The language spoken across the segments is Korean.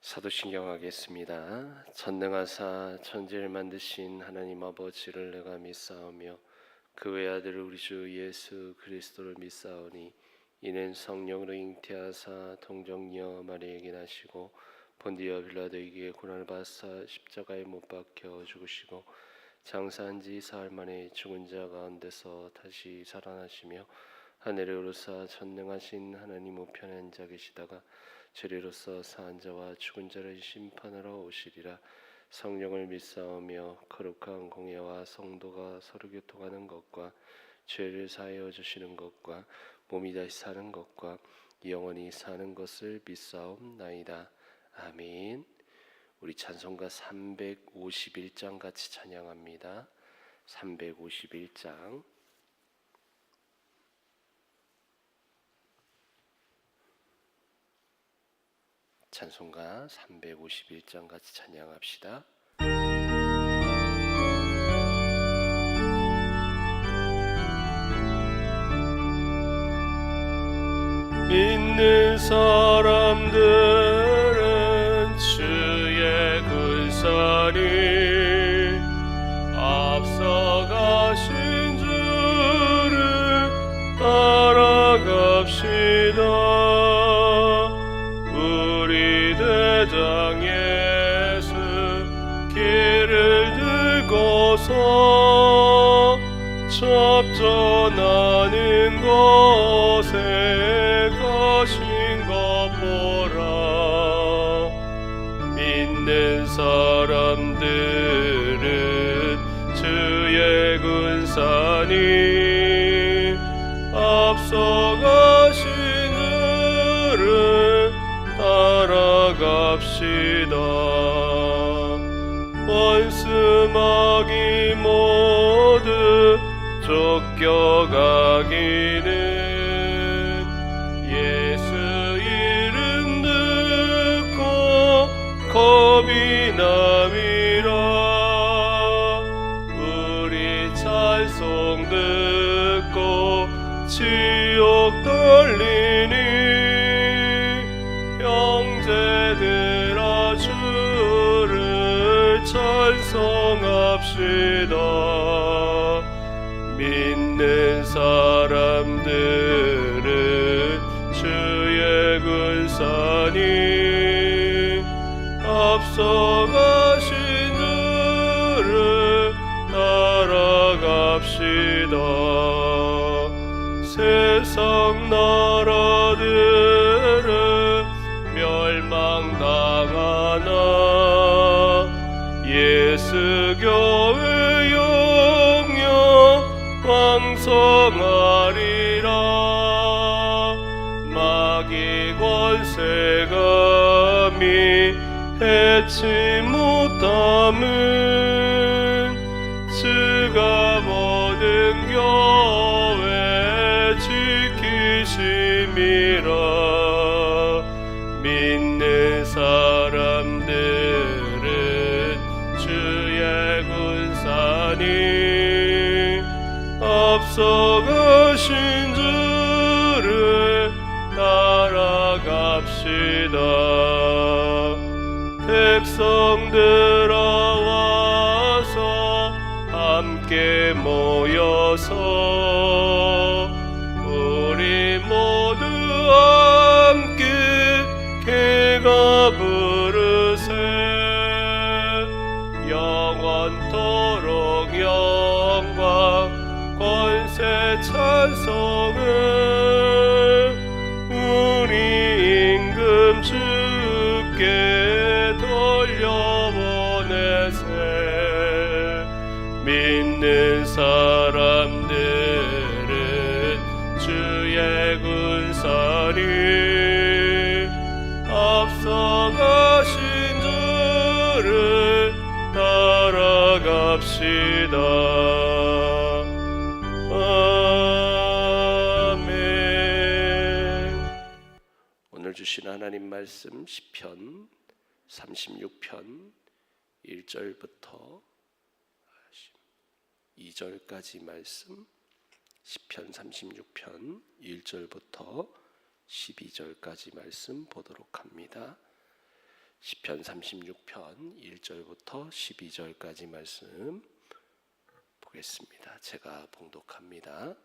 사도신경 하겠습니다. 전능하사 천지를 만드신 하나님 아버지를 내가 믿사오며 그 외아들 우리 주 예수 그리스도를 믿사오니 이는 성령으로 잉태하사 동정녀 마리에게 나시고 본디오 빌라도에게 고난을 받사 십자가에 못 박혀 죽으시고 장사한 지 사흘 만에 죽은 자 가운데서 다시 살아나시며 하늘에 오르사 전능하신 하나님 우편에 앉아 계시다가 죄리로서 사한 자와 죽은 자를 심판하러 오시리라. 성령을 믿사오며 거룩한 공예와 성도가 서로 교통하는 것과 죄를 사하여 주시는 것과 몸이 다시 사는 것과 영원히 사는 것을 믿사옵나이다. 아멘. 우리 찬송가 351장 같이 찬양합니다. 351장 찬송가 351장 같이 찬양합시다. 믿는 사람들은 주의 군사니 앞서가신 주를 따라갑시다. 대장 예수 길을 들고서 접전하는 곳에 가신 것 보라. 믿는 사람들은 주의 군사니 앞서가신 주를 따라갑시다. 원수마귀 모두 쫓겨가기는 예수 이름 듣고 겁이 남이라. 우리 찬송 듣고 지옥 떨리니 형제들아 주를 찬송합시다. 믿는 사람들은 주의 군사니 앞서가신 주를 따라갑시다. 세상 나라들은 멸망당하나 예수 교회 영영 왕성하리라. 마귀 권세감이 해치 못함은 주가 모든 교회 지키심이라. 믿는 사람들은 주의 군사니 앞서가신 주를 따라갑시다. 백성들아 와서 함께 모여서 우리 모두 함께 개가 부르세. 영원토록 영광 권세 찬송을 우리 임금 주께 돌려보내세. 믿는 사람들은 주의 군사니 앞서가신 주를 따라갑시다. 아멘. 오늘 주신 하나님 말씀 시편 36편 1절부터 2절까지 말씀, 시편 36편 1절부터 12절까지 말씀 보도록 합니다. 시편 36편 1절부터 12절까지 말씀 보겠습니다. 제가 봉독합니다.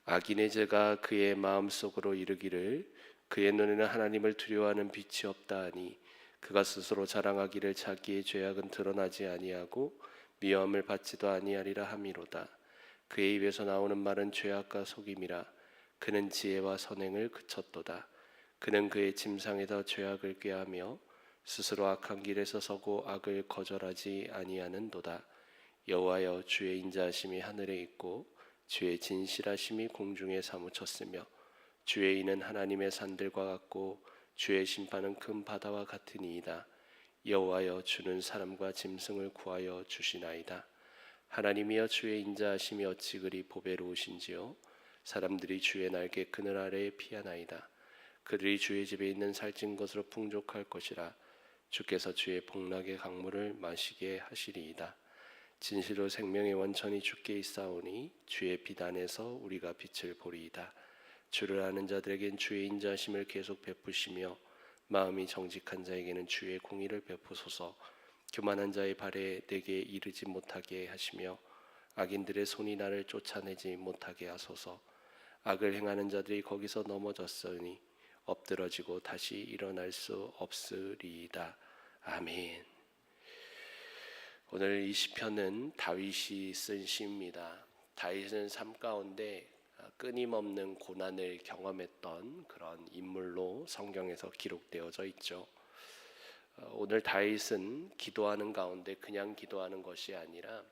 악인의 죄가 그의 마음속으로 이르기를 그의 눈에는 하나님을 두려워하는 빛이 없다 하니 그가 스스로 자랑하기를 자기의 죄악은 드러나지 아니하고 미움을 받지도 아니하리라 함이로다. 그의 입에서 나오는 말은 죄악과 속임이라. 그는 지혜와 선행을 그쳤도다. 그는 그의 침상에서 죄악을 꾀하며 스스로 악한 길에서 서고 악을 거절하지 아니하는도다. 여호와여, 주의 인자하심이 하늘에 있고 주의 진실하심이 공중에 사무쳤으며 주의 의는 하나님의 산들과 같고 주의 심판은 큰 바다와 같으니이다. 여호와여, 주는 사람과 짐승을 구하여 주시나이다. 하나님이여, 주의 인자하심이 어찌 그리 보배로우신지요. 사람들이 주의 날개 그늘 아래에 피하나이다. 그들이 주의 집에 있는 살찐 것으로 풍족할 것이라. 주께서 주의 복락의 강물을 마시게 하시리이다. 진실로 생명의 원천이 주께 있사오니 주의 빛 안에서 우리가 빛을 보리이다. 주를 아는 자들에겐 주의 인자하심을 계속 베푸시며 마음이 정직한 자에게는 주의 공의를 베푸소서. 교만한 자의 발에 내게 이르지 못하게 하시며 악인들의 손이 나를 쫓아내지 못하게 하소서. 악을 행하는 자들이 거기서 넘어졌으니 엎드러지고 다시 일어날 수 없으리이다. 아멘. 오늘 이 시편은 다윗이 쓴 시입니다. 다윗은 삶 가운데 끊임없는 고난을 경험했던 그런 인물로 성경에서 기록되어져 있죠. 오늘 다윗은 기도하는 가운데 그냥 기도하는 것이 아니라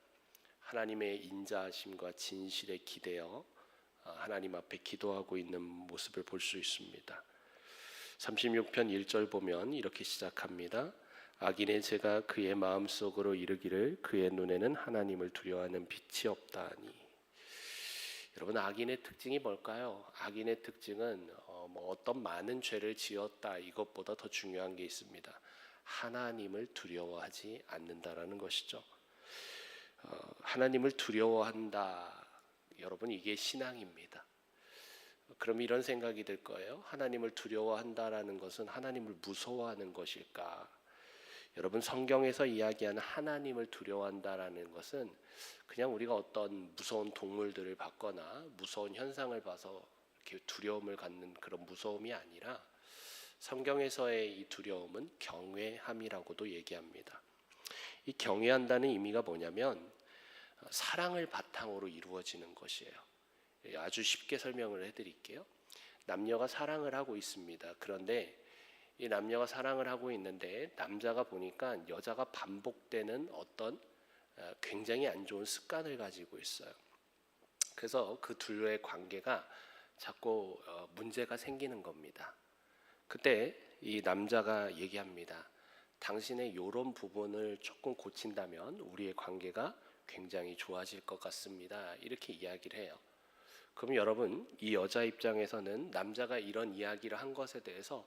하나님의 인자하심과 진실에 기대어 하나님 앞에 기도하고 있는 모습을 볼 수 있습니다. 36편 1절 보면 이렇게 시작합니다. 악인의 죄가 그의 마음속으로 이르기를 그의 눈에는 하나님을 두려워하는 빛이 없다니. 여러분, 악인의 특징이 뭘까요? 악인의 특징은 어떤 많은 죄를 지었다 이것보다 더 중요한 게 있습니다. 하나님을 두려워하지 않는다라는 것이죠. 하나님을 두려워한다. 여러분, 이게 신앙입니다. 그럼 이런 생각이 들 거예요. 하나님을 두려워한다라는 것은 하나님을 무서워하는 것일까? 여러분, 성경에서 이야기하는 하나님을 두려워한다라는 것은 그냥 우리가 어떤 무서운 동물들을 봤거나 무서운 현상을 봐서 이렇게 두려움을 갖는 그런 무서움이 아니라 성경에서의 이 두려움은 경외함이라고도 얘기합니다. 이 경외한다는 의미가 뭐냐면 사랑을 바탕으로 이루어지는 것이에요. 아주 쉽게 설명을 해드릴게요. 남녀가 사랑을 하고 있습니다. 그런데 이 남녀가 사랑을 하고 있는데 남자가 보니까 여자가 반복되는 어떤 굉장히 안 좋은 습관을 가지고 있어요. 그래서 그 둘의 관계가 자꾸 문제가 생기는 겁니다. 그때 이 남자가 얘기합니다. 당신의 이런 부분을 조금 고친다면 우리의 관계가 굉장히 좋아질 것 같습니다. 이렇게 이야기를 해요. 그럼 여러분, 이 여자 입장에서는 남자가 이런 이야기를 한 것에 대해서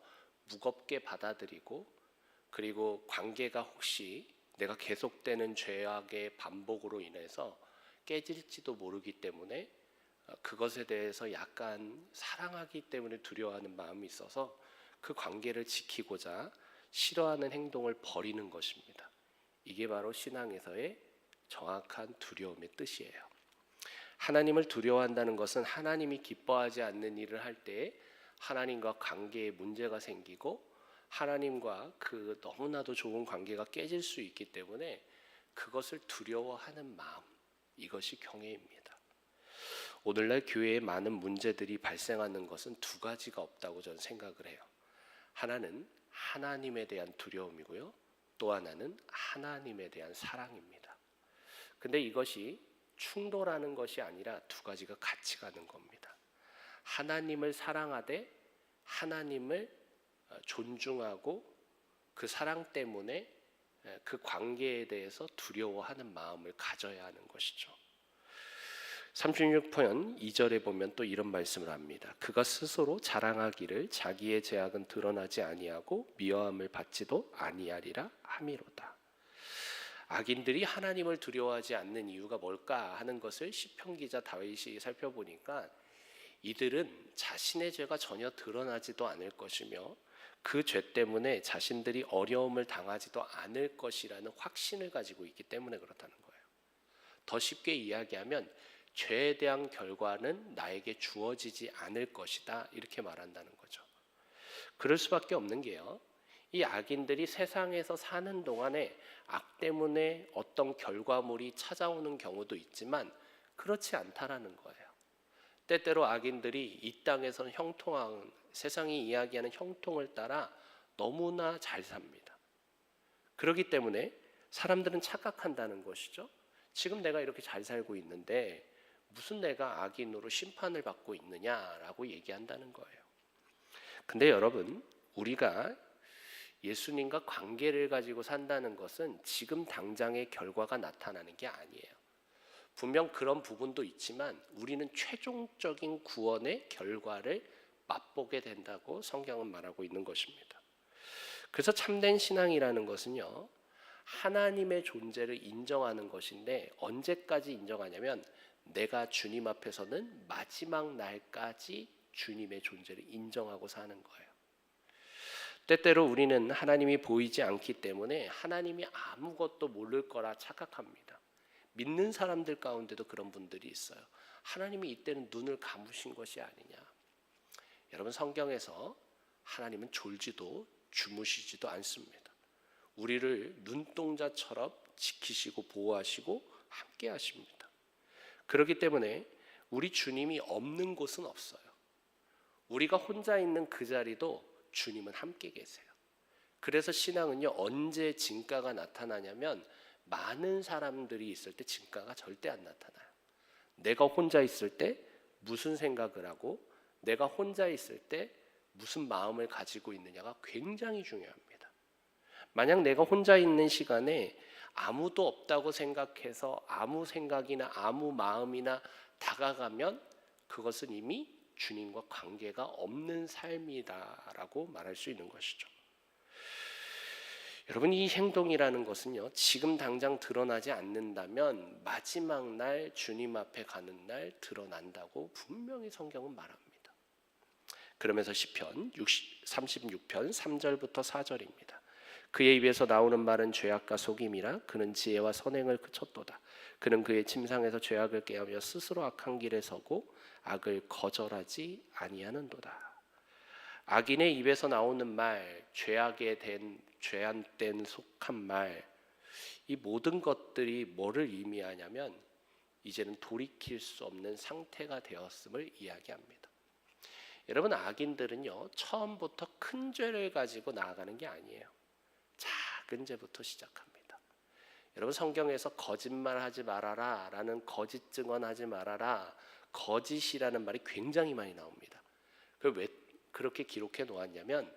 무겁게 받아들이고, 그리고 관계가 혹시 내가 계속되는 죄악의 반복으로 인해서 깨질지도 모르기 때문에 그것에 대해서 약간 사랑하기 때문에 두려워하는 마음이 있어서 그 관계를 지키고자 싫어하는 행동을 벌이는 것입니다. 이게 바로 신앙에서의 정확한 두려움의 뜻이에요. 하나님을 두려워한다는 것은 하나님이 기뻐하지 않는 일을 할 때 하나님과 관계에 문제가 생기고 하나님과 그 너무나도 좋은 관계가 깨질 수 있기 때문에 그것을 두려워하는 마음, 이것이 경외입니다. 오늘날 교회에 많은 문제들이 발생하는 것은 두 가지가 없다고 저는 생각을 해요. 하나는 하나님에 대한 두려움이고요, 또 하나는 하나님에 대한 사랑입니다. 근데 이것이 충돌하는 것이 아니라 두 가지가 같이 가는 겁니다. 하나님을 사랑하되 하나님을 존중하고 그 사랑 때문에 그 관계에 대해서 두려워하는 마음을 가져야 하는 것이죠. 36편 2절에 보면 또 이런 말씀을 합니다. 그가 스스로 자랑하기를 자기의 죄악은 드러나지 아니하고 미워함을 받지도 아니하리라 함이로다. 악인들이 하나님을 두려워하지 않는 이유가 뭘까 하는 것을 시편 기자 다윗이 살펴보니까 이들은 자신의 죄가 전혀 드러나지도 않을 것이며 그 죄 때문에 자신들이 어려움을 당하지도 않을 것이라는 확신을 가지고 있기 때문에 그렇다는 거예요. 더 쉽게 이야기하면 죄에 대한 결과는 나에게 주어지지 않을 것이다, 이렇게 말한다는 거죠. 그럴 수밖에 없는 게요, 이 악인들이 세상에서 사는 동안에 악 때문에 어떤 결과물이 찾아오는 경우도 있지만 그렇지 않다라는 거예요. 때때로 악인들이 이 땅에서는 형통한, 세상이 이야기하는 형통을 따라 너무나 잘 삽니다. 그렇기 때문에 사람들은 착각한다는 것이죠. 지금 내가 이렇게 잘 살고 있는데 무슨 내가 악인으로 심판을 받고 있느냐라고 얘기한다는 거예요. 근데 여러분, 우리가 예수님과 관계를 가지고 산다는 것은 지금 당장의 결과가 나타나는 게 아니에요. 분명 그런 부분도 있지만 우리는 최종적인 구원의 결과를 맛보게 된다고 성경은 말하고 있는 것입니다. 그래서 참된 신앙이라는 것은요, 하나님의 존재를 인정하는 것인데 언제까지 인정하냐면 내가 주님 앞에서는 마지막 날까지 주님의 존재를 인정하고 사는 거예요. 때때로 우리는 하나님이 보이지 않기 때문에 하나님이 아무것도 모를 거라 착각합니다. 믿는 사람들 가운데도 그런 분들이 있어요. 하나님이 이때는 눈을 감으신 것이 아니냐. 여러분, 성경에서 하나님은 졸지도 주무시지도 않습니다. 우리를 눈동자처럼 지키시고 보호하시고 함께 하십니다. 그렇기 때문에 우리 주님이 없는 곳은 없어요. 우리가 혼자 있는 그 자리도 주님은 함께 계세요. 그래서 신앙은요, 언제 진가가 나타나냐면 많은 사람들이 있을 때 진가가 절대 안 나타나요. 내가 혼자 있을 때 무슨 생각을 하고 내가 혼자 있을 때 무슨 마음을 가지고 있느냐가 굉장히 중요합니다. 만약 내가 혼자 있는 시간에 아무도 없다고 생각해서 아무 생각이나 아무 마음이나 다가가면 그것은 이미 주님과 관계가 없는 삶이다라고 말할 수 있는 것이죠. 여러분, 이 행동이라는 것은요, 지금 당장 드러나지 않는다면 마지막 날 주님 앞에 가는 날 드러난다고 분명히 성경은 말합니다. 그러면서 시편 36편 3절부터 4절입니다. 그의 입에서 나오는 말은 죄악과 속임이라. 그는 지혜와 선행을 그쳤도다. 그는 그의 침상에서 죄악을 깨하며 스스로 악한 길에 서고 악을 거절하지 아니하는도다. 악인의 입에서 나오는 말, 죄악된 속한 말, 이 모든 것들이 뭐를 의미하냐면 이제는 돌이킬 수 없는 상태가 되었음을 이야기합니다. 여러분, 악인들은요, 처음부터 큰 죄를 가지고 나아가는 게 아니에요. 작은 죄부터 시작합니다. 여러분, 성경에서 거짓말하지 말아라 라는 거짓 증언하지 말아라, 거짓이라는 말이 굉장히 많이 나옵니다. 그걸 왜 그렇게 기록해 놓았냐면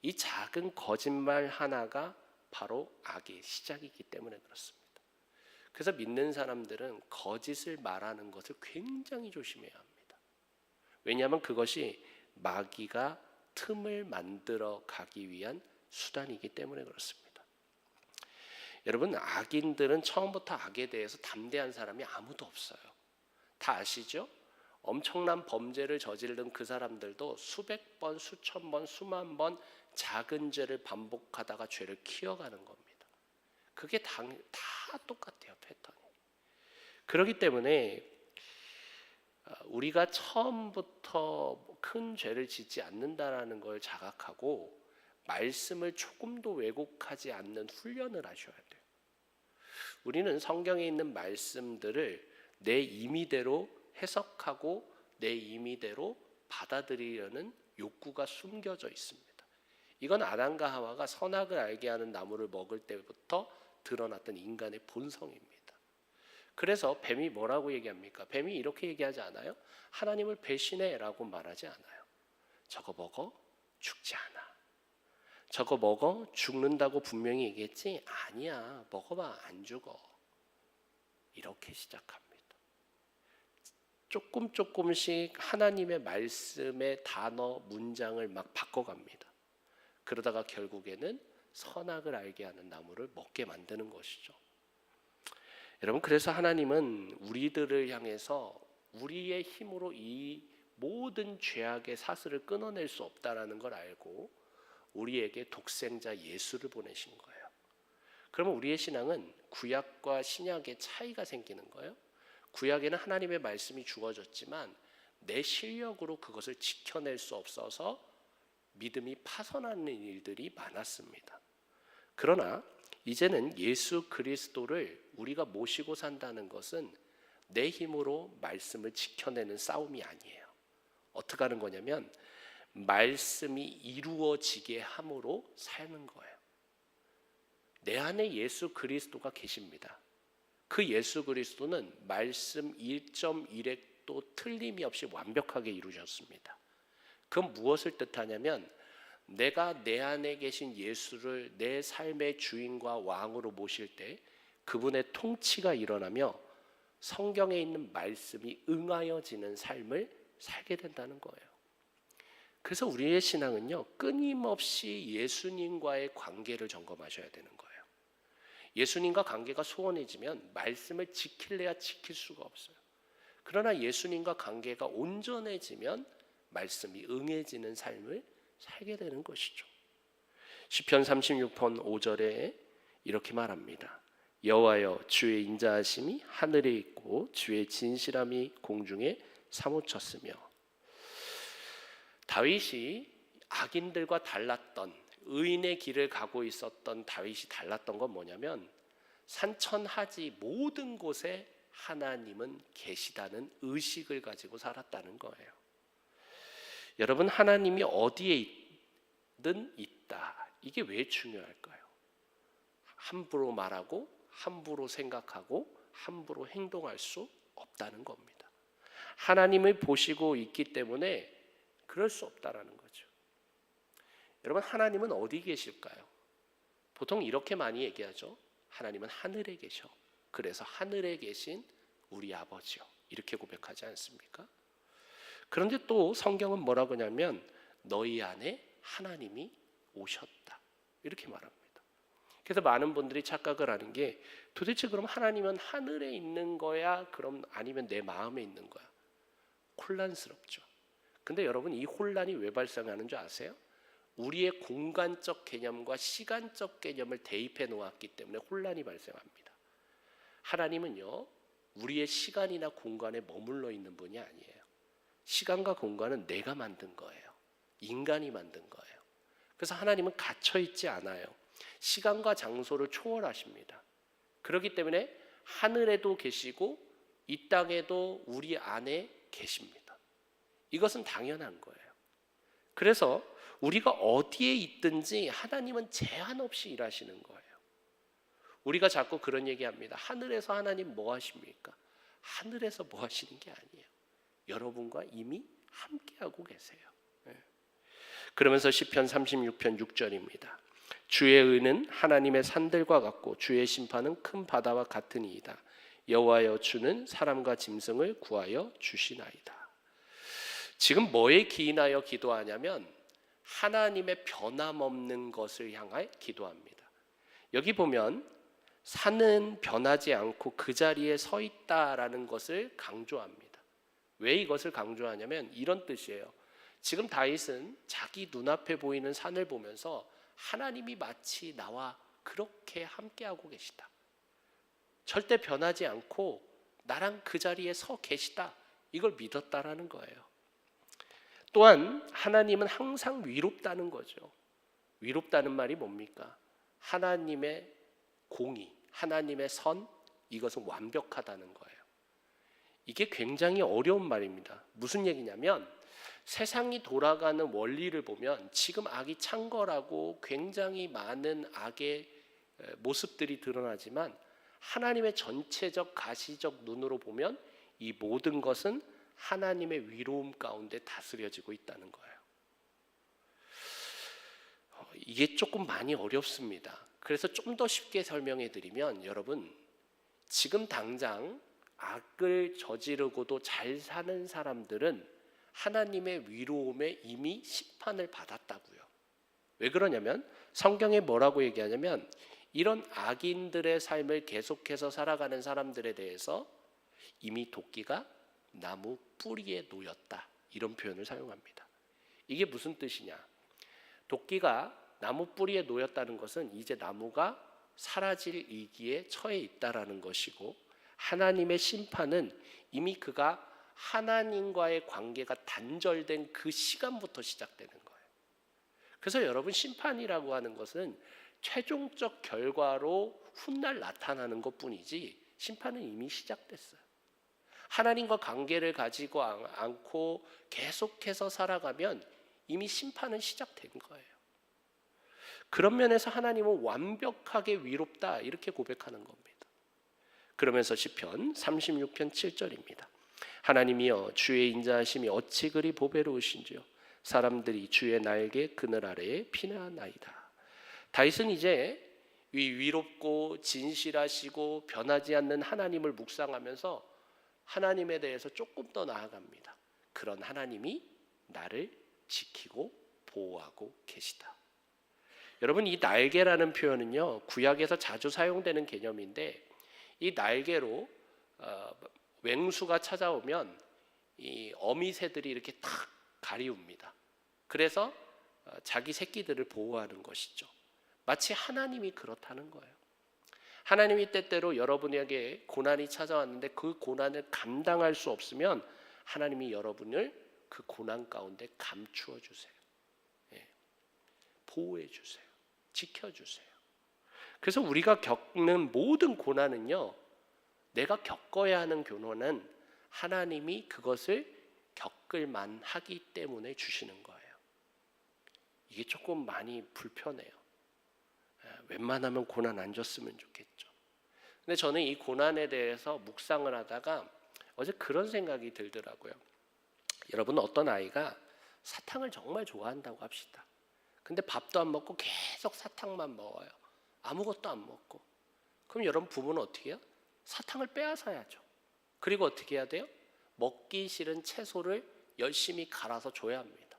이 작은 거짓말 하나가 바로 악의 시작이기 때문에 그렇습니다. 그래서 믿는 사람들은 거짓을 말하는 것을 굉장히 조심해야 합니다. 왜냐하면 그것이 마귀가 틈을 만들어 가기 위한 수단이기 때문에 그렇습니다. 여러분, 악인들은 처음부터 악에 대해서 담대한 사람이 아무도 없어요. 다 아시죠? 엄청난 범죄를 저지른 그 사람들도 수백 번, 수천 번, 수만 번 작은 죄를 반복하다가 죄를 키워가는 겁니다. 그게 다 똑같아요, 패턴이. 그렇기 때문에 우리가 처음부터 큰 죄를 짓지 않는다라는 걸 자각하고 말씀을 조금도 왜곡하지 않는 훈련을 하셔야 돼요. 우리는 성경에 있는 말씀들을 내 임의대로 해석하고 내 임의대로 받아들이려는 욕구가 숨겨져 있습니다. 이건 아담과 하와가 선악을 알게 하는 나무를 먹을 때부터 드러났던 인간의 본성입니다. 그래서 뱀이 뭐라고 얘기합니까? 뱀이 이렇게 얘기하지 않아요? 하나님을 배신해라고 말하지 않아요. 저거 먹어? 죽지 않아. 저거 먹어? 죽는다고 분명히 얘기했지? 아니야, 먹어봐, 안 죽어. 이렇게 시작합니다. 조금씩 하나님의 말씀의 단어, 문장을 막 바꿔갑니다. 그러다가 결국에는 선악을 알게 하는 나무를 먹게 만드는 것이죠. 여러분, 그래서 하나님은 우리들을 향해서 우리의 힘으로 이 모든 죄악의 사슬을 끊어낼 수 없다라는 걸 알고 우리에게 독생자 예수를 보내신 거예요. 그러면 우리의 신앙은 구약과 신약의 차이가 생기는 거예요. 구약에는 하나님의 말씀이 주어졌지만 내 실력으로 그것을 지켜낼 수 없어서 믿음이 파손하는 일들이 많았습니다. 그러나 이제는 예수 그리스도를 우리가 모시고 산다는 것은 내 힘으로 말씀을 지켜내는 싸움이 아니에요. 어떻게 하는 거냐면 말씀이 이루어지게 함으로 사는 거예요. 내 안에 예수 그리스도가 계십니다. 그 예수 그리스도는 말씀 1.1획도 틀림이 없이 완벽하게 이루셨습니다. 그건 무엇을 뜻하냐면 내가 내 안에 계신 예수를 내 삶의 주인과 왕으로 모실 때 그분의 통치가 일어나며 성경에 있는 말씀이 응하여지는 삶을 살게 된다는 거예요. 그래서 우리의 신앙은요, 끊임없이 예수님과의 관계를 점검하셔야 되는 거예요. 예수님과 관계가 소원해지면 말씀을 지킬래야 지킬 수가 없어요. 그러나 예수님과 관계가 온전해지면 말씀이 응해지는 삶을 살게 되는 것이죠. 시편 36편 5절에 이렇게 말합니다. 여호와여, 주의 인자하심이 하늘에 있고 주의 진실함이 공중에 사무쳤으며. 다윗이 악인들과 달랐던, 의인의 길을 가고 있었던 다윗이 달랐던 건 뭐냐면 산천하지 모든 곳에 하나님은 계시다는 의식을 가지고 살았다는 거예요. 여러분, 하나님이 어디에 있든 있다. 이게 왜 중요할까요? 함부로 말하고 함부로 생각하고 함부로 행동할 수 없다는 겁니다. 하나님을 보시고 있기 때문에 그럴 수 없다라는 거죠. 여러분, 하나님은 어디 계실까요? 보통 이렇게 많이 얘기하죠. 하나님은 하늘에 계셔. 그래서 하늘에 계신 우리 아버지요. 이렇게 고백하지 않습니까? 그런데 또 성경은 뭐라고 하냐면 너희 안에 하나님이 오셨다. 이렇게 말합니다. 그래서 많은 분들이 착각을 하는 게 도대체 그럼 하나님은 하늘에 있는 거야? 그럼 아니면 내 마음에 있는 거야? 혼란스럽죠. 근데 여러분, 이 혼란이 왜 발생하는 줄 아세요? 우리의 공간적 개념과 시간적 개념을 대입해 놓았기 때문에 혼란이 발생합니다. 하나님은요, 우리의 시간이나 공간에 머물러 있는 분이 아니에요. 시간과 공간은 내가 만든 거예요. 인간이 만든 거예요. 그래서 하나님은 갇혀 있지 않아요. 시간과 장소를 초월하십니다. 그렇기 때문에 하늘에도 계시고 이 땅에도 우리 안에 계십니다. 이것은 당연한 거예요. 그래서 우리가 어디에 있든지 하나님은 제한 없이 일하시는 거예요. 우리가 자꾸 그런 얘기합니다. 하늘에서 하나님 뭐 하십니까? 하늘에서 뭐 하시는 게 아니에요. 여러분과 이미 함께하고 계세요. 그러면서 시편 36편 6절입니다. 주의 의는 하나님의 산들과 같고 주의 심판은 큰 바다와 같으니이다. 여호와여, 주는 사람과 짐승을 구하여 주시나이다. 지금 뭐에 기인하여 기도하냐면 하나님의 변함없는 것을 향해 기도합니다. 여기 보면 산은 변하지 않고 그 자리에 서 있다라는 것을 강조합니다. 왜 이것을 강조하냐면 이런 뜻이에요. 지금 다윗은 자기 눈앞에 보이는 산을 보면서 하나님이 마치 나와 그렇게 함께하고 계시다. 절대 변하지 않고 나랑 그 자리에 서 계시다. 이걸 믿었다라는 거예요. 또한 하나님은 항상 위롭다는 거죠. 위롭다는 말이 뭡니까? 하나님의 공의, 하나님의 선, 이것은 완벽하다는 거예요. 이게 굉장히 어려운 말입니다. 무슨 얘기냐면 세상이 돌아가는 원리를 보면 지금 악이 창궐하고 굉장히 많은 악의 모습들이 드러나지만 하나님의 전체적 가시적 눈으로 보면 이 모든 것은 하나님의 위로움 가운데 다스려지고 있다는 거예요. 이게 조금 많이 어렵습니다. 그래서 좀 더 쉽게 설명해 드리면 여러분, 지금 당장 악을 저지르고도 잘 사는 사람들은 하나님의 위로움에 이미 심판을 받았다고요. 왜 그러냐면 성경에 뭐라고 얘기하냐면 이런 악인들의 삶을 계속해서 살아가는 사람들에 대해서 이미 도끼가 나무 뿌리에 놓였다, 이런 표현을 사용합니다. 이게 무슨 뜻이냐? 도끼가 나무 뿌리에 놓였다는 것은 이제 나무가 사라질 위기에 처해 있다라는 것이고, 하나님의 심판은 이미 그가 하나님과의 관계가 단절된 그 시간부터 시작되는 거예요. 그래서 여러분, 심판이라고 하는 것은 최종적 결과로 훗날 나타나는 것뿐이지 심판은 이미 시작됐어요. 하나님과 관계를 가지고 않고 계속해서 살아가면 이미 심판은 시작된 거예요. 그런 면에서 하나님은 완벽하게 위롭다 이렇게 고백하는 겁니다. 그러면서 시편 36편 7절입니다. 하나님이여 주의 인자하심이 어찌 그리 보배로우신지요 사람들이 주의 날개 그늘 아래에 피나나이다. 다윗은 이제 위롭고 진실하시고 변하지 않는 하나님을 묵상하면서 하나님에 대해서 조금 더 나아갑니다. 그런 하나님이 나를 지키고 보호하고 계시다. 여러분, 이 날개라는 표현은요, 구약에서 자주 사용되는 개념인데, 이 날개로 맹수가 찾아오면 이 어미새들이 이렇게 탁 가리웁니다. 그래서 자기 새끼들을 보호하는 것이죠. 마치 하나님이 그렇다는 거예요. 하나님이 때때로 여러분에게 고난이 찾아왔는데 그 고난을 감당할 수 없으면 하나님이 여러분을 그 고난 가운데 감추어 주세요. 보호해 주세요. 지켜 주세요. 그래서 우리가 겪는 모든 고난은요, 내가 겪어야 하는 고난은 하나님이 그것을 겪을 만하기 때문에 주시는 거예요. 이게 조금 많이 불편해요. 웬만하면 고난 안 줬으면 좋겠죠. 근데 저는 이 고난에 대해서 묵상을 하다가 어제 그런 생각이 들더라고요. 여러분, 어떤 아이가 사탕을 정말 좋아한다고 합시다. 근데 밥도 안 먹고 계속 사탕만 먹어요. 아무것도 안 먹고. 그럼 여러분, 부모는 어떻게 해요? 사탕을 빼앗아야죠. 그리고 어떻게 해야 돼요? 먹기 싫은 채소를 열심히 갈아서 줘야 합니다.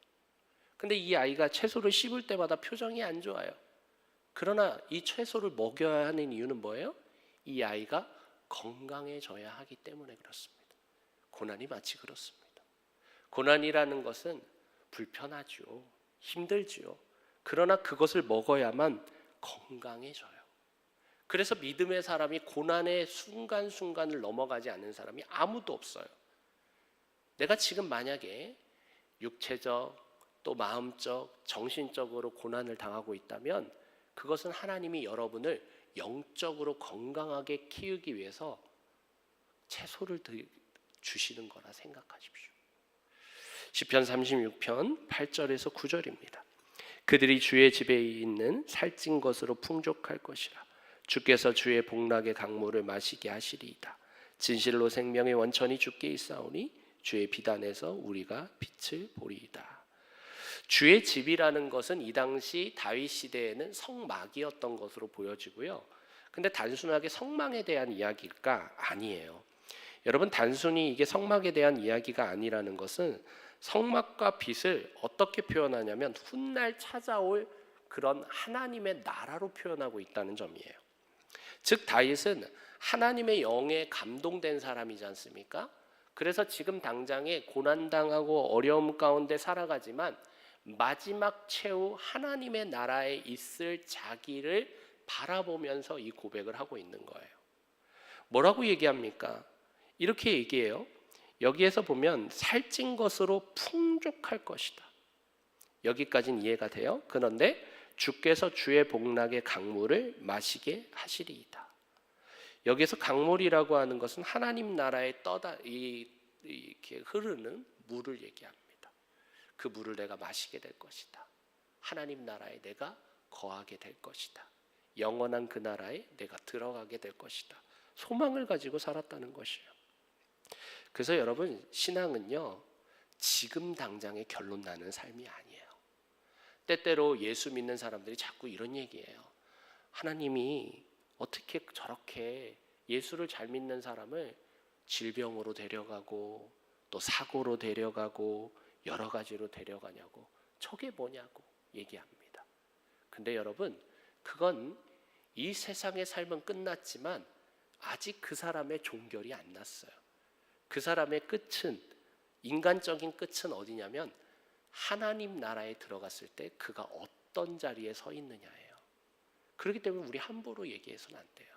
근데 이 아이가 채소를 씹을 때마다 표정이 안 좋아요. 그러나 이 채소를 먹여야 하는 이유는 뭐예요? 이 아이가 건강해져야 하기 때문에 그렇습니다. 고난이 마치 그렇습니다. 고난이라는 것은 불편하죠. 힘들죠. 그러나 그것을 먹어야만 건강해져요. 그래서 믿음의 사람이 고난의 순간순간을 넘어가지 않는 사람이 아무도 없어요. 내가 지금 만약에 육체적 또 마음적, 정신적으로 고난을 당하고 있다면 그것은 하나님이 여러분을 영적으로 건강하게 키우기 위해서 채소를 주시는 거라 생각하십시오. 시편 36편 8절에서 9절입니다. 그들이 주의 집에 있는 살찐 것으로 풍족할 것이라. 주께서 주의 복락의 강물을 마시게 하시리이다. 진실로 생명의 원천이 주께 있사오니 주의 비단에서 우리가 빛을 보리이다. 주의 집이라는 것은 이 당시 다윗 시대에는 성막이었던 것으로 보여지고요. 근데 단순하게 성막에 대한 이야기일까? 아니에요. 여러분, 단순히 이게 성막에 대한 이야기가 아니라는 것은 성막과 빛을 어떻게 표현하냐면 훗날 찾아올 그런 하나님의 나라로 표현하고 있다는 점이에요. 즉 다윗은 하나님의 영에 감동된 사람이지 않습니까? 그래서 지금 당장에 고난당하고 어려움 가운데 살아가지만 마지막 최후 하나님의 나라에 있을 자기를 바라보면서 이 고백을 하고 있는 거예요. 뭐라고 얘기합니까? 이렇게 얘기해요. 여기에서 보면 살찐 것으로 풍족할 것이다. 여기까지는 이해가 돼요. 그런데 주께서 주의 복락의 강물을 마시게 하시리이다. 여기서 강물이라고 하는 것은 하나님 나라에 이렇게 흐르는 물을 얘기합니다. 그 물을 내가 마시게 될 것이다. 하나님 나라에 내가 거하게 될 것이다. 영원한 그 나라에 내가 들어가게 될 것이다. 소망을 가지고 살았다는 것이에요. 그래서 여러분, 신앙은요, 지금 당장에 결론 나는 삶이 아니에요. 때때로 예수 믿는 사람들이 자꾸 이런 얘기해요. 하나님이 어떻게 저렇게 예수를 잘 믿는 사람을 질병으로 데려가고 또 사고로 데려가고 여러 가지로 데려가냐고, 저게 뭐냐고 얘기합니다. 근데 여러분, 그건 이 세상의 삶은 끝났지만 아직 그 사람의 종결이 안 났어요. 그 사람의 끝은, 인간적인 끝은 어디냐면 하나님 나라에 들어갔을 때 그가 어떤 자리에 서 있느냐예요. 그렇기 때문에 우리 함부로 얘기해서는 안 돼요.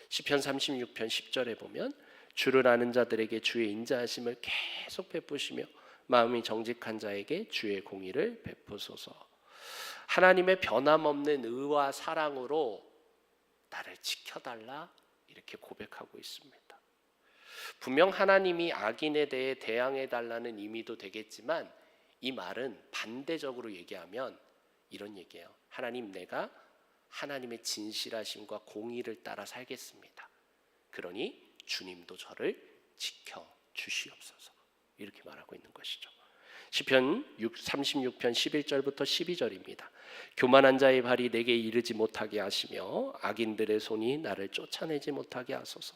시편 36편 10절에 보면 주를 아는 자들에게 주의 인자하심을 계속 베푸시며 마음이 정직한 자에게 주의 공의를 베푸소서. 하나님의 변함없는 의와 사랑으로 나를 지켜달라 이렇게 고백하고 있습니다. 분명 하나님이 악인에 대해 대항해달라는 의미도 되겠지만 이 말은 반대적으로 얘기하면 이런 얘기예요. 하나님, 내가 하나님의 진실하심과 공의를 따라 살겠습니다. 그러니 주님도 저를 지켜주시옵소서. 이렇게 말하고 있는 것이죠. 시편 36편 11절부터 12절입니다. 교만한 자의 발이 내게 이르지 못하게 하시며 악인들의 손이 나를 쫓아내지 못하게 하소서.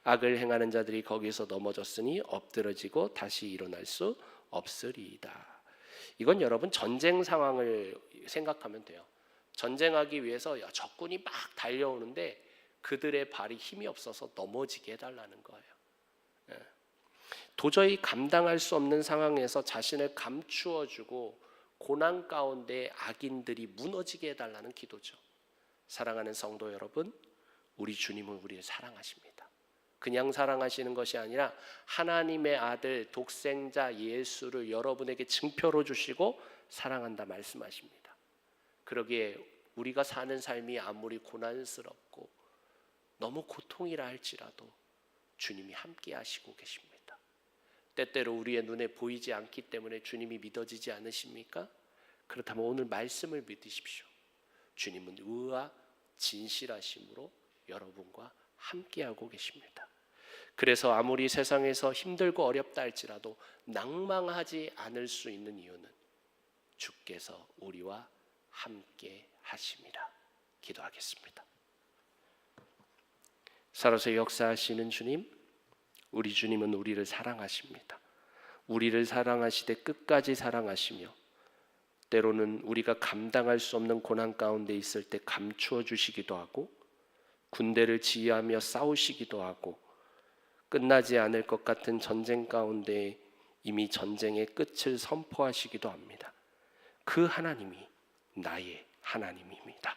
악을 행하는 자들이 거기서 넘어졌으니 엎드러지고 다시 일어날 수 없으리이다. 이건 여러분 전쟁 상황을 생각하면 돼요. 전쟁하기 위해서 적군이 막 달려오는데 그들의 발이 힘이 없어서 넘어지게 해달라는 거예요. 도저히 감당할 수 없는 상황에서 자신을 감추어주고 고난 가운데 악인들이 무너지게 해달라는 기도죠. 사랑하는 성도 여러분, 우리 주님은 우리를 사랑하십니다. 그냥 사랑하시는 것이 아니라 하나님의 아들 독생자 예수를 여러분에게 증표로 주시고 사랑한다 말씀하십니다. 그러기에 우리가 사는 삶이 아무리 고난스럽고 너무 고통이라 할지라도 주님이 함께 하시고 계십니다. 때때로 우리의 눈에 보이지 않기 때문에 주님이 믿어지지 않으십니까? 그렇다면 오늘 말씀을 믿으십시오. 주님은 의와 진실하심으로 여러분과 함께하고 계십니다. 그래서 아무리 세상에서 힘들고 어렵다 할지라도 낭망하지 않을 수 있는 이유는 주께서 우리와 함께 하심이라. 기도하겠습니다. 살아서 역사하시는 주님, 우리 주님은 우리를 사랑하십니다. 우리를 사랑하시되 끝까지 사랑하시며 때로는 우리가 감당할 수 없는 고난 가운데 있을 때 감추어 주시기도 하고 군대를 지휘하며 싸우시기도 하고 끝나지 않을 것 같은 전쟁 가운데 이미 전쟁의 끝을 선포하시기도 합니다. 그 하나님이 나의 하나님입니다.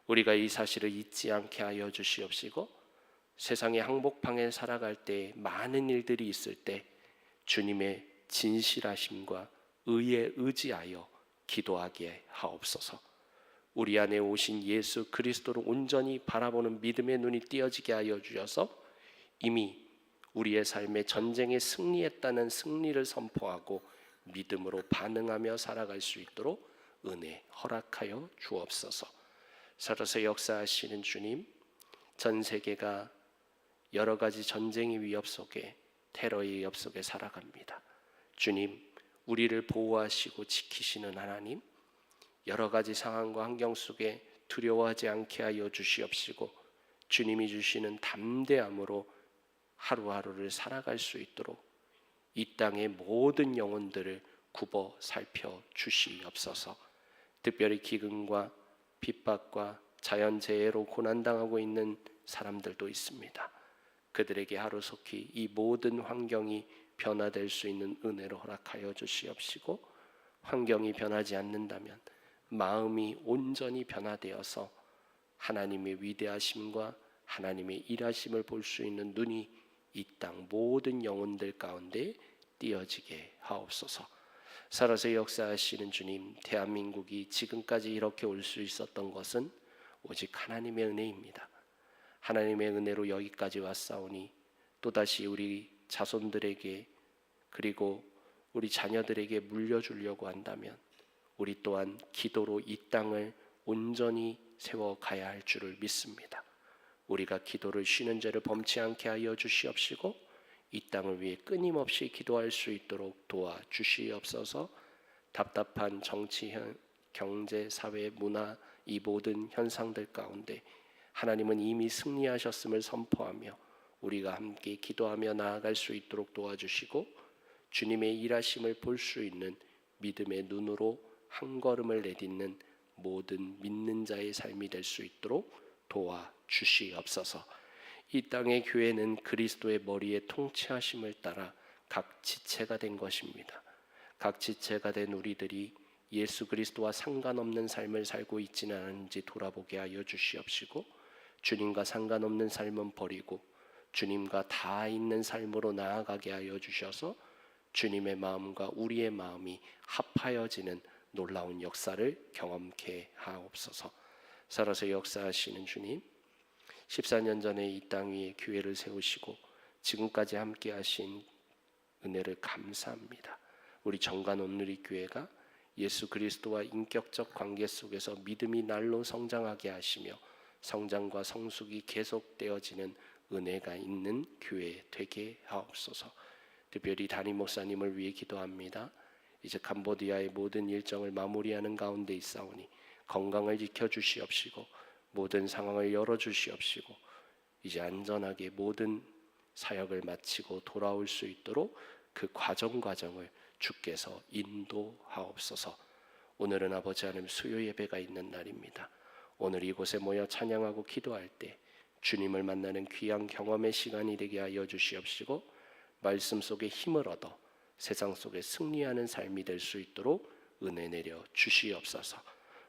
우리가 이 사실을 잊지 않게 하여 주시옵시고 세상의 항복방에 살아갈 때 많은 일들이 있을 때 주님의 진실하심과 의에 의지하여 기도하게 하옵소서. 우리 안에 오신 예수 그리스도를 온전히 바라보는 믿음의 눈이 띄어지게 하여 주셔서 이미 우리의 삶에 전쟁에 승리했다는 승리를 선포하고 믿음으로 반응하며 살아갈 수 있도록 은혜 허락하여 주옵소서. 살아서 역사하시는 주님, 전 세계가 여러 가지 전쟁의 위협 속에 테러의 위협 속에 살아갑니다. 주님, 우리를 보호하시고 지키시는 하나님, 여러 가지 상황과 환경 속에 두려워하지 않게 하여 주시옵시고 주님이 주시는 담대함으로 하루하루를 살아갈 수 있도록 이 땅의 모든 영혼들을 굽어 살펴 주시옵소서. 특별히 기근과 핍박과 자연재해로 고난당하고 있는 사람들도 있습니다. 그들에게 하루속히 이 모든 환경이 변화될 수 있는 은혜로 허락하여 주시옵시고 환경이 변하지 않는다면 마음이 온전히 변화되어서 하나님의 위대하심과 하나님의 일하심을 볼 수 있는 눈이 이 땅 모든 영혼들 가운데 띄어지게 하옵소서. 살아서 역사하시는 주님, 대한민국이 지금까지 이렇게 올 수 있었던 것은 오직 하나님의 은혜입니다. 하나님의 은혜로 여기까지 왔사오니 또다시 우리 자손들에게 그리고 우리 자녀들에게 물려주려고 한다면 우리 또한 기도로 이 땅을 온전히 세워가야 할 줄을 믿습니다. 우리가 기도를 쉬는 죄를 범치 않게 하여 주시옵시고 이 땅을 위해 끊임없이 기도할 수 있도록 도와주시옵소서. 답답한 정치, 경제, 사회, 문화 이 모든 현상들 가운데 하나님은 이미 승리하셨음을 선포하며 우리가 함께 기도하며 나아갈 수 있도록 도와주시고 주님의 일하심을 볼 수 있는 믿음의 눈으로 한 걸음을 내딛는 모든 믿는 자의 삶이 될 수 있도록 도와주시옵소서. 이 땅의 교회는 그리스도의 머리에 통치하심을 따라 각 지체가 된 것입니다. 각 지체가 된 우리들이 예수 그리스도와 상관없는 삶을 살고 있지는 않은지 돌아보게 하여 주시옵시고, 주님과 상관없는 삶은 버리고 주님과 다 있는 삶으로 나아가게 하여 주셔서 주님의 마음과 우리의 마음이 합하여지는 놀라운 역사를 경험케 하옵소서. 살아서 역사하시는 주님, 14년 전에 이 땅 위에 교회를 세우시고 지금까지 함께 하신 은혜를 감사합니다. 우리 정관 온누리 교회가 예수 그리스도와 인격적 관계 속에서 믿음이 날로 성장하게 하시며 성장과 성숙이 계속되어지는 은혜가 있는 교회 되게 하옵소서. 특별히 담임 목사님을 위해 기도합니다. 이제 캄보디아의 모든 일정을 마무리하는 가운데 있사오니 건강을 지켜주시옵시고 모든 상황을 열어주시옵시고 이제 안전하게 모든 사역을 마치고 돌아올 수 있도록 그 과정을 주께서 인도하옵소서. 오늘은 아버지 하나님 수요 예배가 있는 날입니다. 오늘 이곳에 모여 찬양하고 기도할 때 주님을 만나는 귀한 경험의 시간이 되게 하여 주시옵시고 말씀 속에 힘을 얻어 세상 속에 승리하는 삶이 될 수 있도록 은혜 내려 주시옵소서.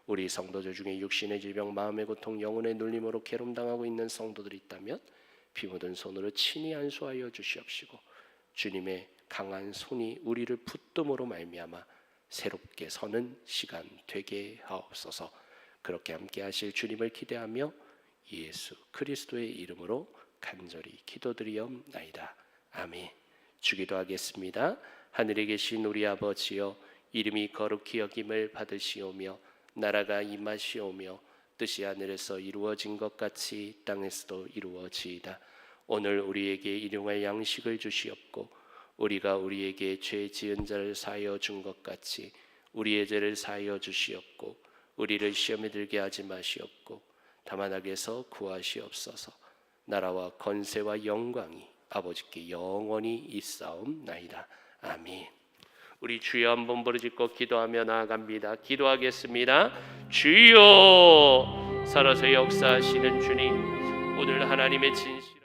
우리 성도들 중에 육신의 질병, 마음의 고통, 영혼의 눌림으로 괴로움당하고 있는 성도들이 있다면 피 묻은 손으로 친히 안수하여 주시옵시고 주님의 강한 손이 우리를 붙듦으로 말미암아 새롭게 서는 시간 되게 하옵소서. 그렇게 함께 하실 주님을 기대하며 예수 그리스도의 이름으로 간절히 기도드리옵나이다. 아멘. 주기도하겠습니다. 하늘에 계신 우리 아버지여, 이름이 거룩히 여김을 받으시오며 나라가 임하시오며 뜻이 하늘에서 이루어진 것 같이 땅에서도 이루어지이다. 오늘 우리에게 일용할 양식을 주시옵고 우리가 우리에게 죄 지은 자를 사하여 준 것 같이 우리의 죄를 사하여 주시옵고 우리를 시험에 들게 하지 마시옵고 다만 악에서 구하시옵소서. 나라와 권세와 영광이 아버지께 영원히 있사옵나이다. 아멘. 우리 주여 한번 부르짖고 기도하며 나아갑니다. 기도하겠습니다. 주여, 살아서 역사하시는 주님, 오늘 하나님의 진실